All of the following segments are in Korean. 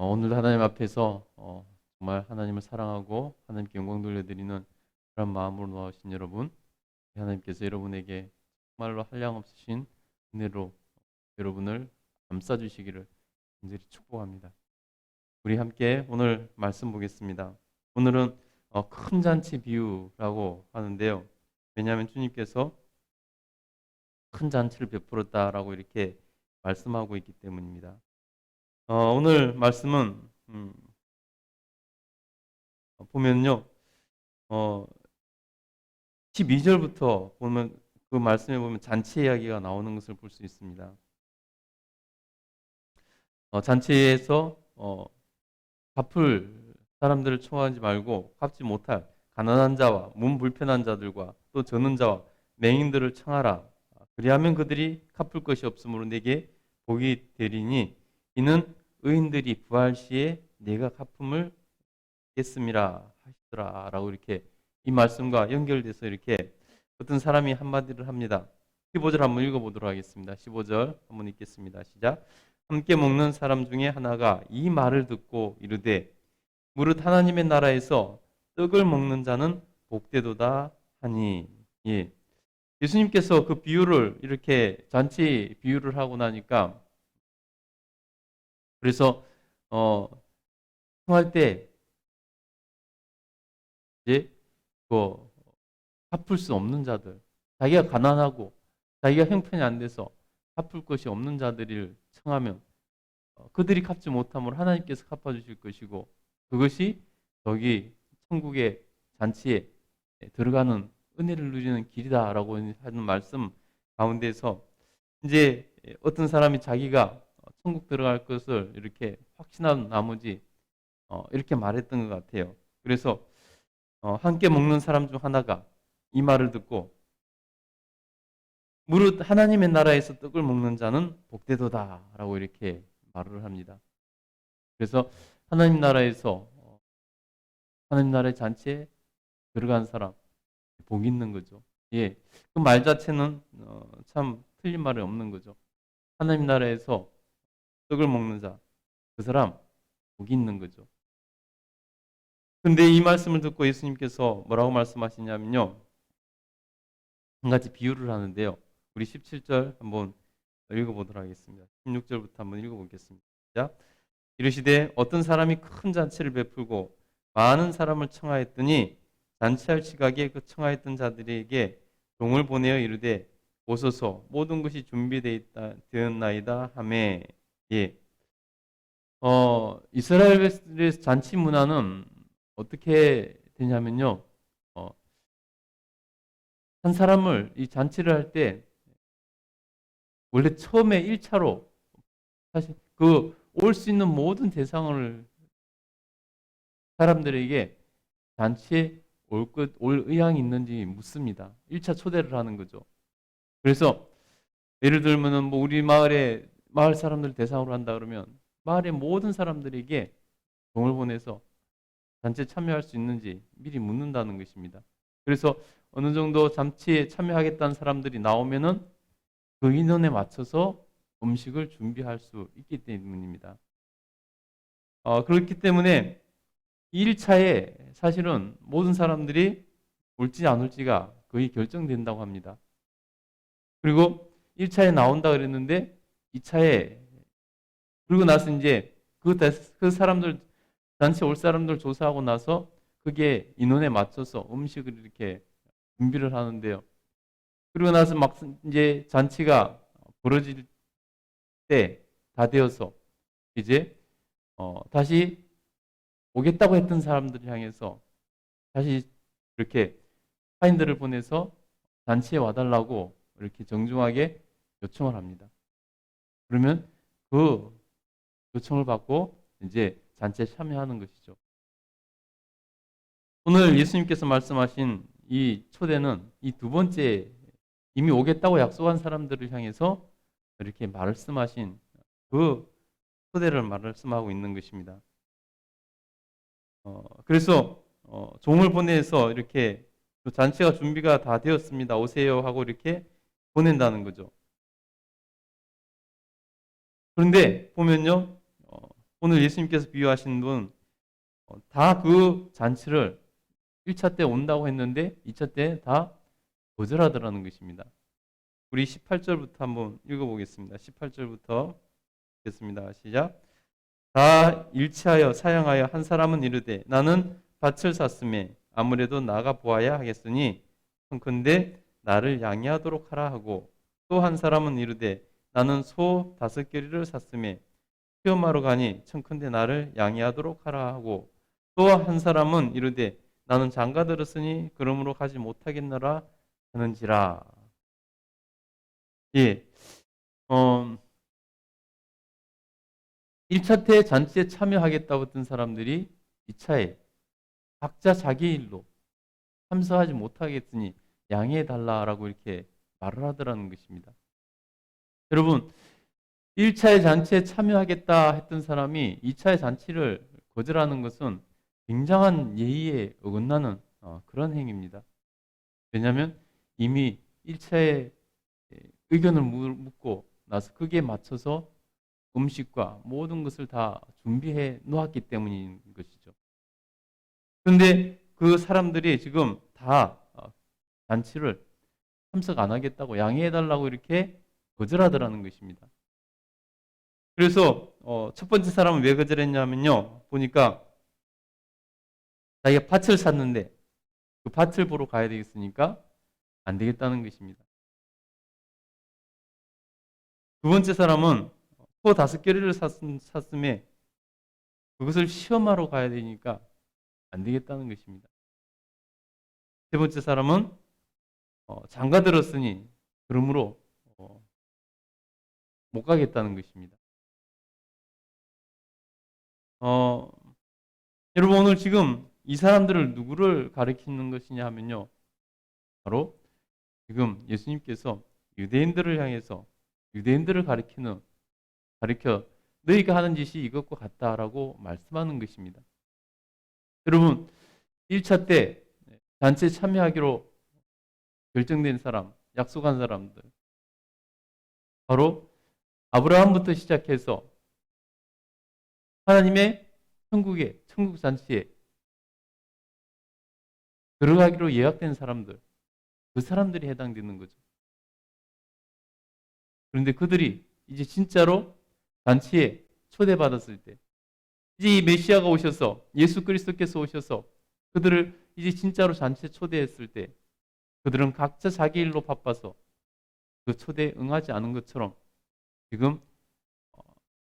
오늘도 하나님 앞에서 정말 하나님을 사랑하고 하나님께 영광 돌려드리는 그런 마음으로 나오신 여러분, 하나님께서 여러분에게 정말로 한량없으신 은혜로 여러분을 감싸주시기를 간절히 축복합니다. 우리 함께 오늘 말씀 보겠습니다. 오늘은 큰 잔치 비유라고 하는데요. 왜냐하면 주님께서 큰 잔치를 베풀었다라고 이렇게 말씀하고 있기 때문입니다. 오늘 말씀은 보면요, 어, 12절부터 보면 그 말씀에 보면 잔치 이야기가 나오는 것을 볼 수 있습니다. 잔치에서 갚을 사람들을 청하지 말고 갚지 못할 가난한 자와 몸 불편한 자들과 또 저는 자와 맹인들을 청하라. 그리하면 그들이 갚을 것이 없으므로 내게 복이 되리니 이는 의인들이 부활 시에 내가 갚음을 겠음이라 하시더라라고 이렇게 이 말씀과 연결돼서 이렇게 어떤 사람이 한마디를 합니다. 15절 한번 읽어보도록 하겠습니다. 15절 한번 읽겠습니다. 시작. 함께 먹는 사람 중에 하나가 이 말을 듣고 이르되 무릇 하나님의 나라에서 떡을 먹는 자는 복되도다 하니. 예. 예수님께서 그 비유를 이렇게 잔치 비유를 하고 나니까 그래서 청할 때 이제 그 갚을 수 없는 자들, 자기가 가난하고 자기가 형편이 안 돼서 갚을 것이 없는 자들을 청하면 그들이 갚지 못하면 하나님께서 갚아주실 것이고 그것이 저기 천국의 잔치에 들어가는 은혜를 누리는 길이다라고 하는 말씀 가운데서 이제 어떤 사람이 자기가 천국 들어갈 것을 이렇게 확신한 나머지 이렇게 말했던 것 같아요. 그래서 함께 먹는 사람 중 하나가 이 말을 듣고 무릇 하나님의 나라에서 떡을 먹는 자는 복되도다라고 이렇게 말을 합니다. 그래서 하나님 나라에서 하나님 나라의 잔치에 들어간 사람 복 있는 거죠. 예, 그 말 자체는 참 틀린 말이 없는 거죠. 하나님 나라에서 떡을 먹는 자, 그 사람 복 있는 거죠. 근데 이 말씀을 듣고 예수님께서 뭐라고 말씀하시냐면요. 한 가지 비유를 하는데요. 우리 17절 한번 읽어보도록 하겠습니다. 16절부터 한번 읽어보겠습니다. 자, 이르시되 어떤 사람이 큰 잔치를 베풀고 많은 사람을 청하였더니 잔치할 시각에 그 청하였던 자들에게 종을 보내어 이르되 오소서 모든 것이 준비되었나이다 하매. 예. 이스라엘의 잔치 문화는 어떻게 되냐면요. 한 사람을 이 잔치를 할 때 원래 처음에 1차로 사실 그 올 수 있는 모든 대상을 사람들에게 잔치에 올 의향이 있는지 묻습니다. 1차 초대를 하는 거죠. 그래서 예를 들면은 뭐 우리 마을 사람들 대상으로 한다 그러면 마을의 모든 사람들에게 종을 보내서 잔치에 참여할 수 있는지 미리 묻는다는 것입니다. 그래서 어느 정도 잔치에 참여하겠다는 사람들이 나오면은 그 인원에 맞춰서 음식을 준비할 수 있기 때문입니다. 그렇기 때문에 1차에 사실은 모든 사람들이 올지 안 올지가 거의 결정된다고 합니다. 그리고 1차에 나온다 그랬는데 2차에 그리고 나서 이제 그 사람들 단체 올 사람들 조사하고 나서 그게 인원에 맞춰서 음식을 이렇게 준비를 하는데요. 그리고 나서 막 이제 잔치가 벌어질 때 다 되어서 이제 다시 오겠다고 했던 사람들을 향해서 다시 이렇게 사인들을 보내서 잔치에 와달라고 이렇게 정중하게 요청을 합니다. 그러면 그 요청을 받고 이제 잔치에 참여하는 것이죠. 오늘 예수님께서 말씀하신 이 초대는 이 두 번째 이미 오겠다고 약속한 사람들을 향해서 이렇게 말씀하신 그 초대를 말씀하고 있는 것입니다. 그래서 종을 보내서 이렇게 잔치가 준비가 다 되었습니다. 오세요 하고 이렇게 보낸다는 거죠. 그런데 보면요, 오늘 예수님께서 비유하신 분, 다 그 잔치를 1차 때 온다고 했는데 2차 때 다 거절하더라는 것입니다. 우리 18절부터 한번 읽어보겠습니다. 18절부터 읽겠습니다. 시작. 다 일치하여 사양하여 한 사람은 이르되 나는 밭을 샀음에 아무래도 나가 보아야 하겠으니 청컨대 나를 양해하도록 하라 하고, 또 한 사람은 이르되 나는 소 5겨리를 샀음에 시험하러 가니 청컨대 나를 양해하도록 하라 하고, 또 한 사람은 이르되 나는 장가 들었으니 그러므로 가지 못하겠노라 하는지라. 예, 1차 때 잔치에 참여하겠다고 했던 사람들이 2차에 각자 자기 일로 참석하지 못하겠으니 양해해 달라라고 이렇게 말을 하더라는 것입니다. 여러분, 1차의 잔치에 참여하겠다 했던 사람이 2차의 잔치를 거절하는 것은 굉장한 예의에 어긋나는 그런 행위입니다. 왜냐하면 이미 1차의 의견을 묻고 나서 거기에 맞춰서 음식과 모든 것을 다 준비해 놓았기 때문인 것이죠. 그런데 그 사람들이 지금 다 잔치를 참석 안 하겠다고 양해해달라고 이렇게 거절하더라는 것입니다. 그래서 첫 번째 사람은 왜 거절했냐면요. 보니까 자기가 밭을 샀는데 그 밭을 보러 가야 되겠으니까 안 되겠다는 것입니다. 두 번째 사람은 소 5겨리를 샀음에 그것을 시험하러 가야 되니까 안 되겠다는 것입니다. 세 번째 사람은 장가 들었으니 그러므로 못 가겠다는 것입니다. 여러분, 오늘 지금 이 사람들을 누구를 가리키는 것이냐 하면요, 바로 지금 예수님께서 유대인들을 향해서 유대인들을 가리켜 너희가 하는 짓이 이것과 같다라고 말씀하는 것입니다. 여러분, 1차 때 단체에 참여하기로 결정된 사람, 약속한 사람들, 바로 아브라함부터 시작해서 하나님의 천국 잔치에 들어가기로 예약된 사람들, 그 사람들이 해당되는 거죠. 그런데 그들이 이제 진짜로 잔치에 초대받았을 때, 이제 이 메시아가 오셔서 예수 그리스도께서 오셔서 그들을 이제 진짜로 잔치에 초대했을 때, 그들은 각자 자기 일로 바빠서 그 초대에 응하지 않은 것처럼 지금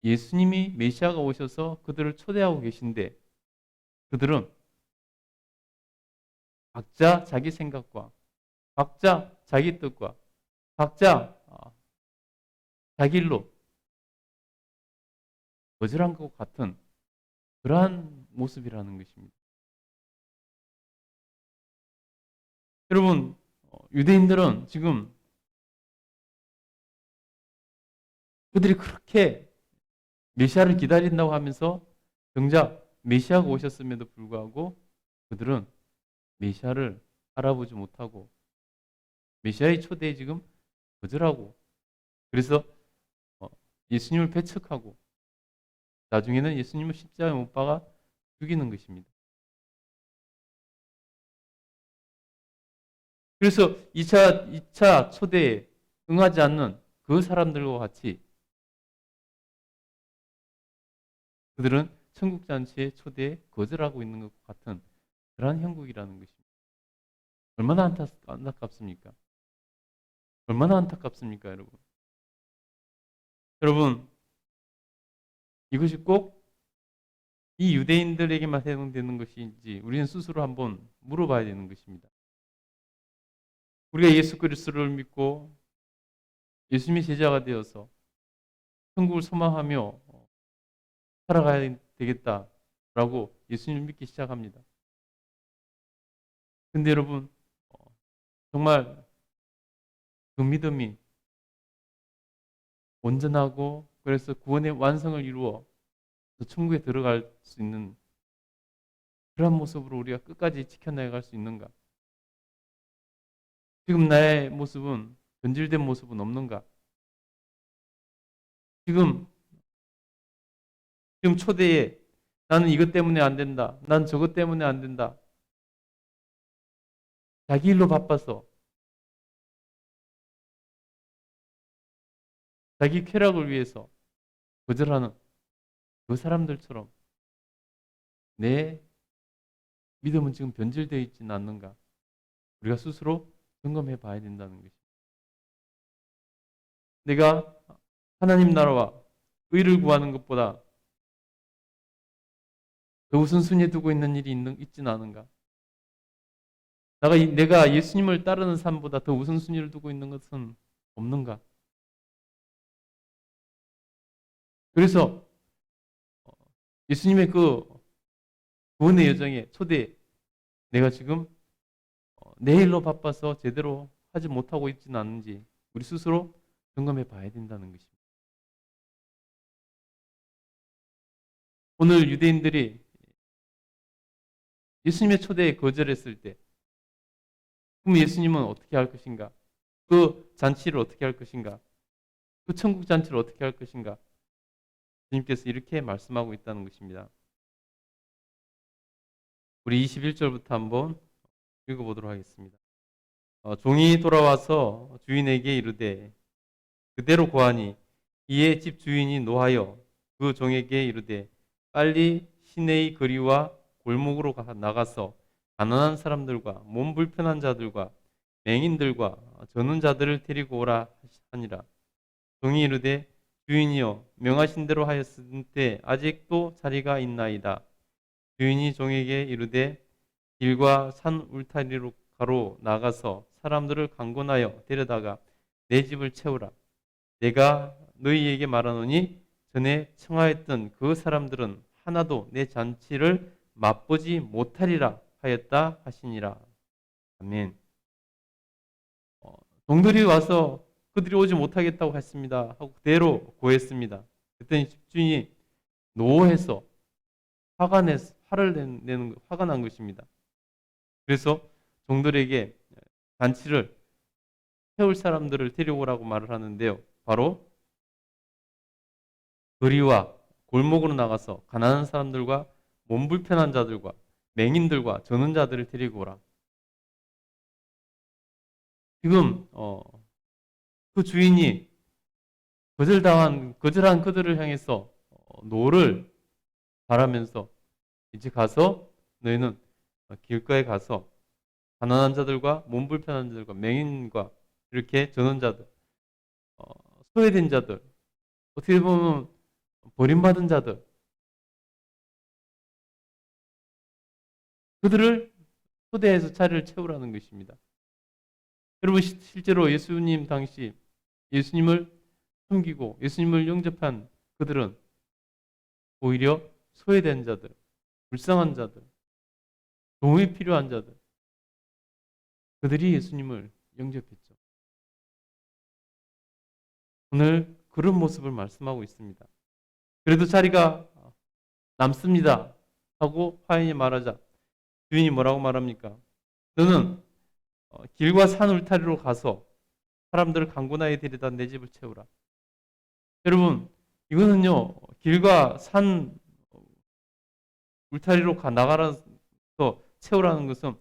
예수님이 메시아가 오셔서 그들을 초대하고 계신데, 그들은 각자 자기 생각과 각자 자기 뜻과 각자 자기 일로 거절한 것 같은 그러한 모습이라는 것입니다. 여러분, 유대인들은 지금 그들이 그렇게 메시아를 기다린다고 하면서 정작 메시아가 오셨음에도 불구하고 그들은 메시아를 알아보지 못하고 메시아의 초대에 지금 거절하고, 그래서 예수님을 배척하고 나중에는 예수님을 십자가에 못 박아 죽이는 것입니다. 그래서 2차 초대에 응하지 않는 그 사람들과 같이 그들은 천국잔치의 초대에 거절하고 있는 것 같은 그러한 형국이라는 것입니다. 얼마나 안타깝습니까? 얼마나 안타깝습니까, 여러분? 여러분, 이것이 꼭 이 유대인들에게만 해당되는 것인지 우리는 스스로 한번 물어봐야 되는 것입니다. 우리가 예수 그리스도를 믿고 예수님의 제자가 되어서 천국을 소망하며 살아가야 되겠다라고 예수님을 믿기 시작합니다. 근데 여러분, 정말 그 믿음이 온전하고 그래서 구원의 완성을 이루어 천국에 들어갈 수 있는 그런 모습으로 우리가 끝까지 지켜나갈 수 있는가? 지금 나의 모습은 변질된 모습은 없는가? 지금 지금 초대에 나는 이것 때문에 안 된다. 난 저것 때문에 안 된다. 자기 일로 바빠서 자기 쾌락을 위해서 거절하는 그 사람들처럼 내 믿음은 지금 변질되어 있지는 않는가? 우리가 스스로 점검해 봐야 된다는 것입니다. 내가 하나님 나라와 의를 구하는 것보다 더 우선순위에 두고 있는 일이 있지는 않은가? 내가 예수님을 따르는 삶보다 더 우선순위를 두고 있는 것은 없는가? 그래서 예수님의 그 구원의 여정에 초대에 내가 지금 내 일로 바빠서 제대로 하지 못하고 있지는 않은지 우리 스스로 점검해 봐야 된다는 것입니다. 오늘 유대인들이 예수님의 초대에 거절했을 때 그럼 예수님은 어떻게 할 것인가? 그 잔치를 어떻게 할 것인가? 그 천국 잔치를 어떻게 할 것인가? 주님께서 이렇게 말씀하고 있다는 것입니다. 우리 21절부터 한번 읽어보도록 하겠습니다. 종이 돌아와서 주인에게 이르되 그대로 고하니 이에 집 주인이 노하여 그 종에게 이르되 빨리 시내의 거리와 골목으로 나가서 가난한 사람들과 몸 불편한 자들과 맹인들과 저는 자들을 데리고 오라 하니라. 종이 이르되 주인이여 명하신 대로 하였을 아직도 자리가 있나이다. 주인이 종에게 이르되 길과 산 울타리로 가로 나가서 사람들을 강권하여 데려다가 내 집을 채우라. 내가 너희에게 말하노니 전에 청하였던 그 사람들은 하나도 내 잔치를 맛보지 못하리라 하였다 하시니라. 아멘. 동들이 와서 그들이 오지 못하겠다고 했습니다. 하고 그대로 고했습니다. 그랬더니 집주인이 노해서 화가 난 것입니다. 그래서 종들에게 잔치를 세울 사람들을 데려오라고 말을 하는데요. 바로 거리와 골목으로 나가서 가난한 사람들과 몸 불편한 자들과 맹인들과 저는 자들을 데리고 오라. 지금 그 주인이 거절한 그들을 향해서 노를 바라면서 이제 가서 너희는 길가에 가서 가난한 자들과 몸 불편한 자들과 맹인과 이렇게 저는 자들, 어, 소외된 자들, 어떻게 보면 버림받은 자들, 그들을 초대해서 자리를 채우라는 것입니다. 여러분 실제로 예수님 당시 예수님을 숨기고 예수님을 영접한 그들은 오히려 소외된 자들, 불쌍한 자들, 도움이 필요한 자들, 그들이 예수님을 영접했죠. 오늘 그런 모습을 말씀하고 있습니다. 그래도 자리가 남습니다 하고 화인이 말하자 주인이 뭐라고 말합니까? 너는 길과 산 울타리로 가서 사람들을 강군하에 데려다 내 집을 채우라. 여러분 이거는요 길과 산 울타리로 나가라서 채우라는 것은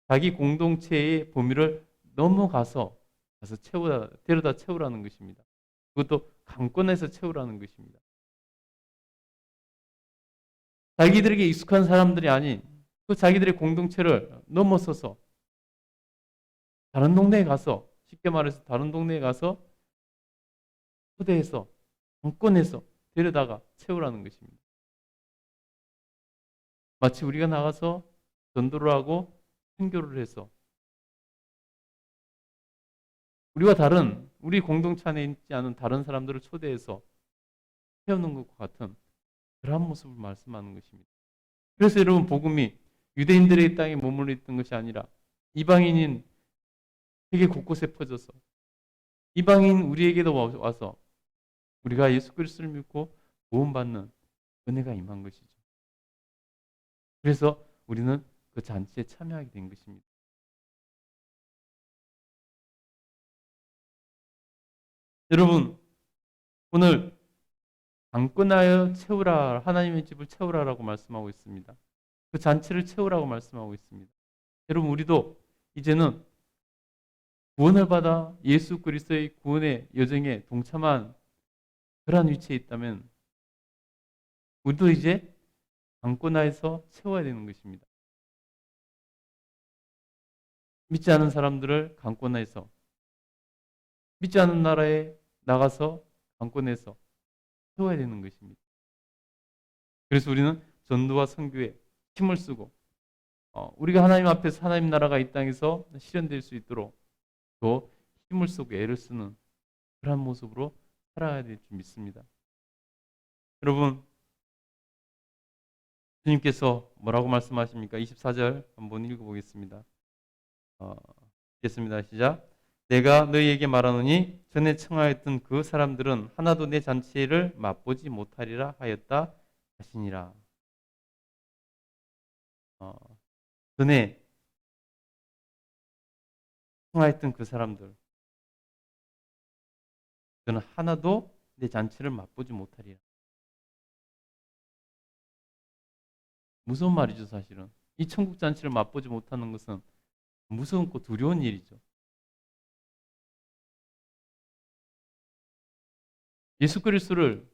자기 공동체의 범위를 넘어가서 가서 데려다 채우라는 것입니다. 그것도 강권해서 채우라는 것입니다. 자기들에게 익숙한 사람들이 아닌 그 자기들의 공동체를 넘어서서 다른 동네에 가서 쉽게 말해서 다른 동네에 가서 초대해서 강권해서 데려다가 채우라는 것입니다. 마치 우리가 나가서 전도를 하고 선교를 해서 우리 공동체 안에 있지 않은 다른 사람들을 초대해서 세우는 것과 같은 그러한 모습을 말씀하는 것입니다. 그래서 여러분 복음이 유대인들의 땅에 머물러 있던 것이 아니라 이방인인 세계 곳곳에 퍼져서 이방인 우리에게도 와서 우리가 예수 그리스도를 믿고 구원받는 은혜가 임한 것이죠. 그래서 우리는 그 잔치에 참여하게 된 것입니다. 여러분 오늘 강권하여 채우라, 하나님의 집을 채우라라고 말씀하고 있습니다. 그 잔치를 채우라고 말씀하고 있습니다. 여러분, 우리도 이제는 구원을 받아 예수 그리스도의 구원의 여정에 동참한 그러한 위치에 있다면 우리도 이제 강권하여서 채워야 되는 것입니다. 믿지 않은 사람들을 강권하여서, 믿지 않는 나라에 나가서 강권해서 채워야 되는 것입니다. 그래서 우리는 전도와 선교에 힘을 쓰고 우리가 하나님 앞에서 하나님 나라가 이 땅에서 실현될 수 있도록 또 힘을 쓰고 애를 쓰는 그런 모습으로 살아가야 될 줄 믿습니다. 여러분, 주님께서 뭐라고 말씀하십니까? 24절 한번 읽어보겠습니다. 읽겠습니다. 시작. 내가 너희에게 말하노니 전에 청하였던 그 사람들은 하나도 내 잔치를 맛보지 못하리라 하였다 하시니라. 전에 청하였던 그 사람들, 저는 하나도 내 잔치를 맛보지 못하리라. 무서운 말이죠, 사실은. 이 천국 잔치를 맛보지 못하는 것은 무서운고 두려운 일이죠. 예수 그리스도를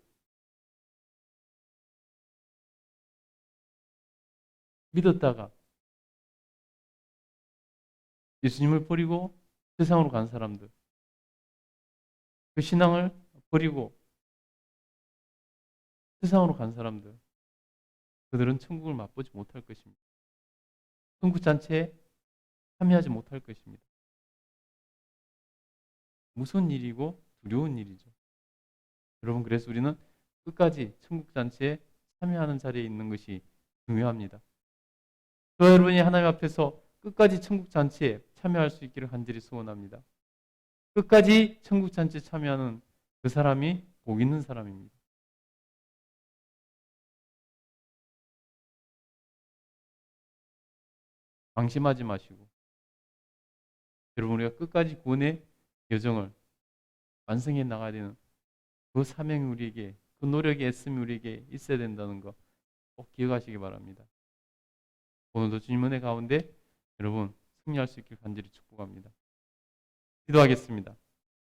믿었다가 예수님을 버리고 세상으로 간 사람들, 그 신앙을 버리고 세상으로 간 사람들, 그들은 천국을 맛보지 못할 것입니다. 천국 잔치에 참여하지 못할 것입니다. 무서운 일이고 두려운 일이죠. 여러분, 그래서 우리는 끝까지 천국 잔치에 참여하는 자리에 있는 것이 중요합니다. 저와 여러분이 하나님 앞에서 끝까지 천국 잔치에 참여할 수 있기를 간절히 소원합니다. 끝까지 천국 잔치에 참여하는 그 사람이 복 있는 사람입니다. 방심하지 마시고 여러분, 우리가 끝까지 구원의 여정을 완성해 나가야 되는 그 사명이 우리에게, 그 노력의 애씀이 우리에게 있어야 된다는 거 꼭 기억하시기 바랍니다. 오늘도 주님 은혜 가운데 여러분 승리할 수 있길 간절히 축복합니다. 기도하겠습니다.